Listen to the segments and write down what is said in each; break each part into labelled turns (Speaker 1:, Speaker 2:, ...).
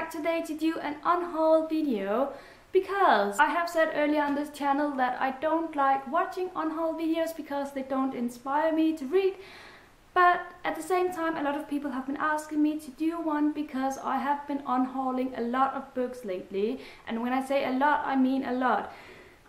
Speaker 1: back today to do an unhaul video because I have said earlier on this channel that I don't like watching unhaul videos because they don't inspire me to read. But at the same time, a lot of people have been asking me to do one because I have been unhauling a lot of books lately. And when I say a lot, I mean a lot.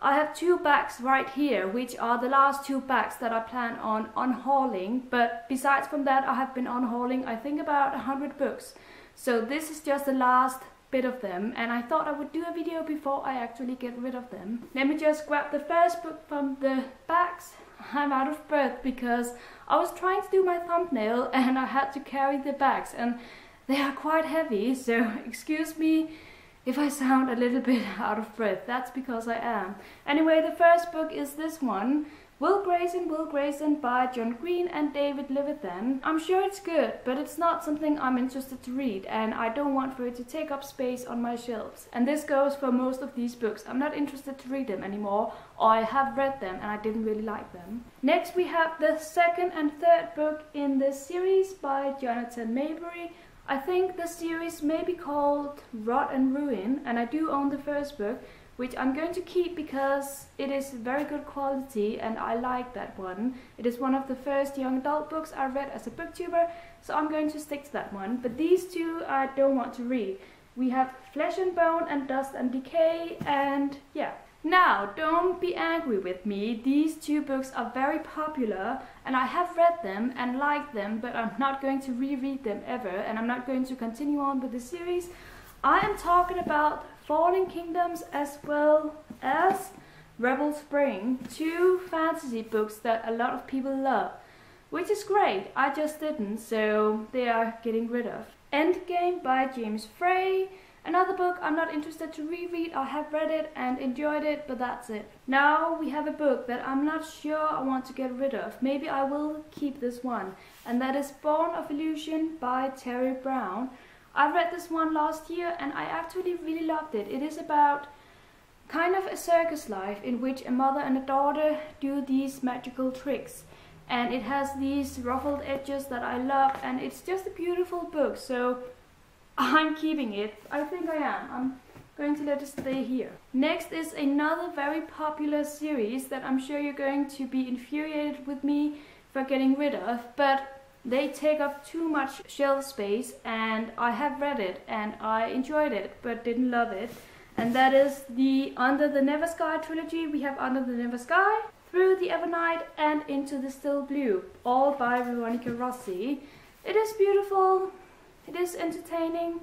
Speaker 1: I have 2 bags right here, which are the last 2 bags that I plan on unhauling. But besides from that, I have been unhauling, I think, about 100 books. So this is just the last bit of them, and I thought I would do a video before I actually get rid of them. Let me just grab the first book from the bags. I'm out of breath because I was trying to do my thumbnail and I had to carry the bags, and they are quite heavy, so excuse me if I sound a little bit out of breath. That's because I am. Anyway, the first book is this one, Will Grayson by John Green and David Levithan. I'm sure it's good, but it's not something I'm interested to read, and I don't want for it to take up space on my shelves. And this goes for most of these books. I'm not interested to read them anymore, or I have read them and I didn't really like them. Next we have the second and third book in this series by Jonathan Maybury. I think the series may be called Rot and Ruin, and I do own the first book, which I'm going to keep because it is very good quality and I like that one. It is one of the first young adult books I read as a booktuber, so I'm going to stick to that one. But these 2 I don't want to read. We have Flesh and Bone and Dust and Decay, and yeah. Now, don't be angry with me. These 2 books are very popular and I have read them and liked them, but I'm not going to reread them ever, and I'm not going to continue on with the series. I am talking about Fallen Kingdoms as well as Rebel Spring, 2 fantasy books that a lot of people love, which is great. I just didn't, so they are getting rid of. Endgame by James Frey, another book I'm not interested to reread. I have read it and enjoyed it, but that's it. Now we have a book that I'm not sure I want to get rid of. Maybe I will keep this one, and that is Born of Illusion by Terry Brown. I read this one last year and I actually really loved it. It is about kind of a circus life in which a mother and a daughter do these magical tricks. And it has these ruffled edges that I love, and it's just a beautiful book, so I'm keeping it. I think I am. I'm going to let it stay here. Next is another very popular series that I'm sure you're going to be infuriated with me for getting rid of, but they take up too much shelf space, and I have read it and I enjoyed it but didn't love it. And that is the Under the Never Sky trilogy. We have Under the Never Sky, Through the Evernight, and Into the Still Blue, all by Veronica Rossi. It is beautiful, it is entertaining,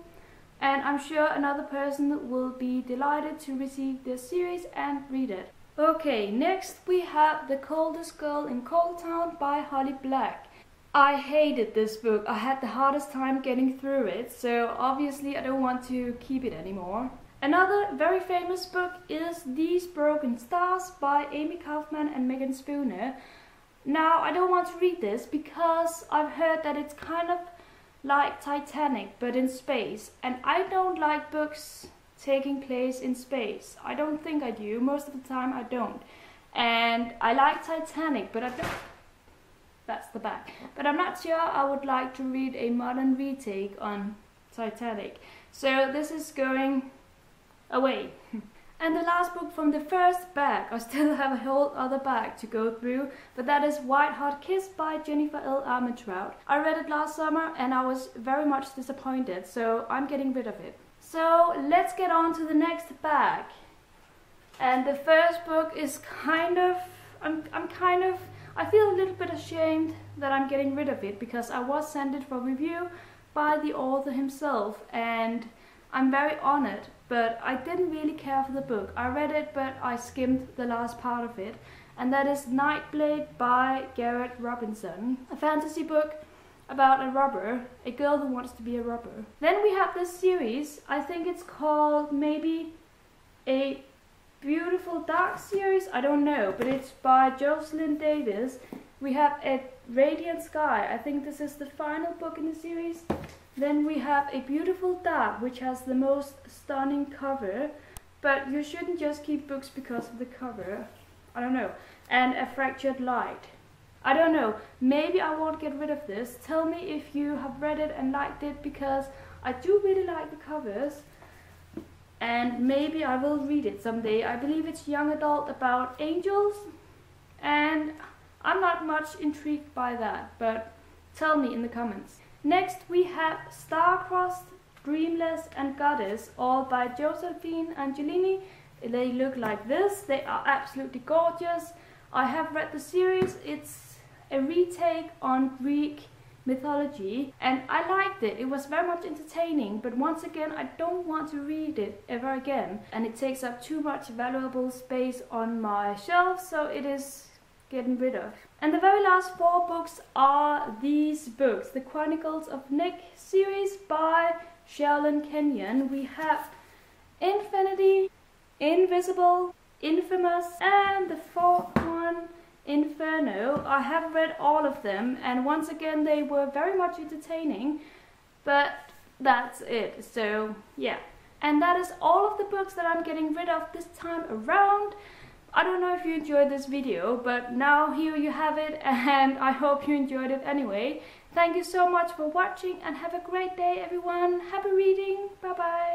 Speaker 1: and I'm sure another person will be delighted to receive this series and read it. Okay, next we have The Coldest Girl in Coldtown by Holly Black. I hated this book. I had the hardest time getting through it, so obviously I don't want to keep it anymore. Another very famous book is These Broken Stars by Amy Kaufman and Megan Spooner. Now, I don't want to read this because I've heard that it's kind of like Titanic but in space, and I don't like books taking place in space. I don't think I do. Most of the time I don't. And I like Titanic, but I don't... That's the back. But I'm not sure I would like to read a modern retake on Titanic. So this is going away. And the last book from the first bag, I still have a whole other bag to go through, but that is White Hot Kiss by Jennifer L. Armentrout. I read it last summer and I was very much disappointed, so I'm getting rid of it. So let's get on to the next bag. And the first book is kind of... I feel a little bit ashamed that I'm getting rid of it because I was sent it for review by the author himself, and I'm very honored, but I didn't really care for the book. I read it, but I skimmed the last part of it, and that is Nightblade by Garrett Robinson, a fantasy book about a robber, a girl who wants to be a robber. Then we have this series, I think it's called maybe a Beautiful Dark series, I don't know, but it's by Jocelyn Davis. We have A Radiant Sky. I think this is the final book in the series. Then we have A Beautiful Dark, which has the most stunning cover, but you shouldn't just keep books because of the cover. I don't know. And A Fractured Light. I don't know, maybe I won't get rid of this. Tell me if you have read it and liked it, because I do really like the covers, and maybe I will read it someday. I believe it's young adult about angels, and I'm not much intrigued by that, but tell me in the comments. Next we have Star-Crossed, Dreamless and Goddess, all by Josephine Angelini. They look like this. They are absolutely gorgeous. I have read the series. It's a retake on Greek mythology, and I liked it. It was very much entertaining, but once again I don't want to read it ever again, and it takes up too much valuable space on my shelf, so it is getting rid of. And the very last 4 books are these books, the Chronicles of Nick series by Sherrilyn Kenyon. We have Infinity, Invisible, Infamous, and the 4th one, Inferno. I have read all of them, and once again they were very much entertaining, but that's it. So yeah, and that is all of the books that I'm getting rid of this time around. I don't know if you enjoyed this video, but now here you have it, and I hope you enjoyed it anyway. Thank you so much for watching, and have a great day everyone. Happy reading. Bye bye.